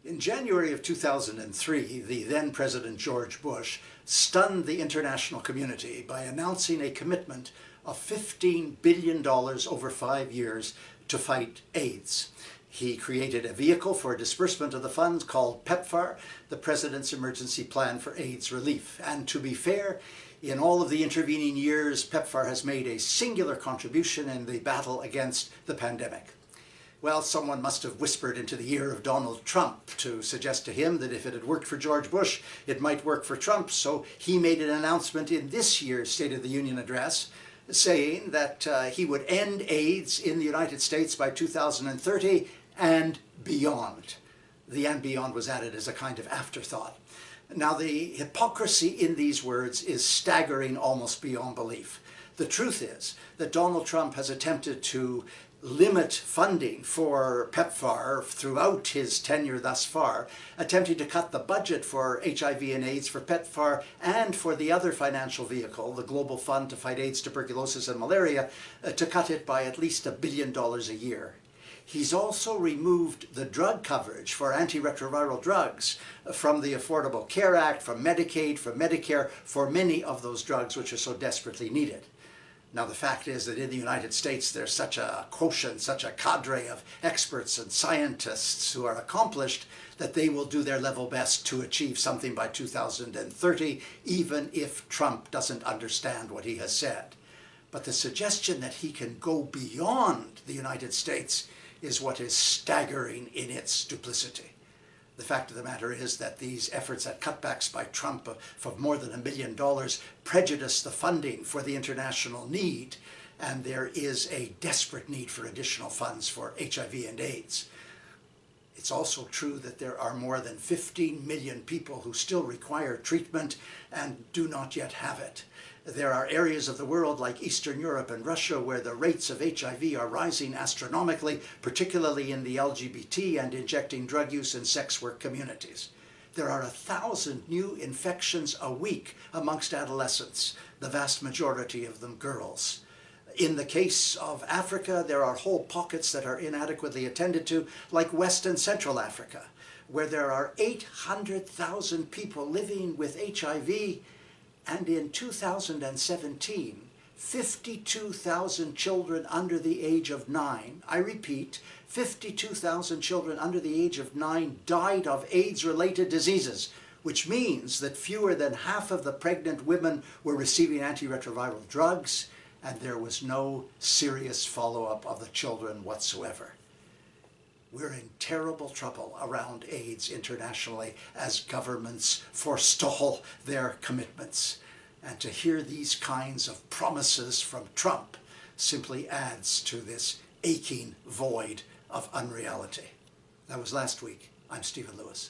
In January of 2003, the then President George Bush stunned the international community by announcing a commitment of $15 billion over 5 years to fight AIDS. He created a vehicle for disbursement of the funds called PEPFAR, the President's Emergency Plan for AIDS Relief. And to be fair, in all of the intervening years, PEPFAR has made a singular contribution in the battle against the pandemic. Well, someone must have whispered into the ear of Donald Trump to suggest to him that if it had worked for George Bush, it might work for Trump. So he made an announcement in this year's State of the Union address saying that he would end AIDS in the United States by 2030 and beyond. The "and beyond" was added as a kind of afterthought. Now, the hypocrisy in these words is staggering almost beyond belief. The truth is that Donald Trump has attempted to limit funding for PEPFAR throughout his tenure thus far, attempting to cut the budget for HIV and AIDS, for PEPFAR, and for the other financial vehicle, the Global Fund to Fight AIDS, Tuberculosis, and Malaria, to cut it by at least $1 billion a year. He's also removed the drug coverage for antiretroviral drugs from the Affordable Care Act, from Medicaid, from Medicare, for many of those drugs which are so desperately needed. Now, the fact is that in the United States there's such a quotient, such a cadre of experts and scientists who are accomplished that they will do their level best to achieve something by 2030, even if Trump doesn't understand what he has said. But the suggestion that he can go beyond the United States is what is staggering in its duplicity. The fact of the matter is that these efforts at cutbacks by Trump for more than $1 million prejudice the funding for the international need, and there is a desperate need for additional funds for HIV and AIDS. It's also true that there are more than 15 million people who still require treatment and do not yet have it. There are areas of the world like Eastern Europe and Russia where the rates of HIV are rising astronomically, particularly in the LGBT and injecting drug use and sex work communities. There are 1,000 new infections a week amongst adolescents, the vast majority of them girls. In the case of Africa, there are whole pockets that are inadequately attended to, like West and Central Africa, where there are 800,000 people living with HIV, and in 2017, 52,000 children under the age of 9, I repeat, 52,000 children under the age of 9 died of AIDS-related diseases, which means that fewer than half of the pregnant women were receiving antiretroviral drugs, and there was no serious follow-up of the children whatsoever. We're in terrible trouble around AIDS internationally as governments forestall their commitments. And to hear these kinds of promises from Trump simply adds to this aching void of unreality. That was last week. I'm Stephen Lewis.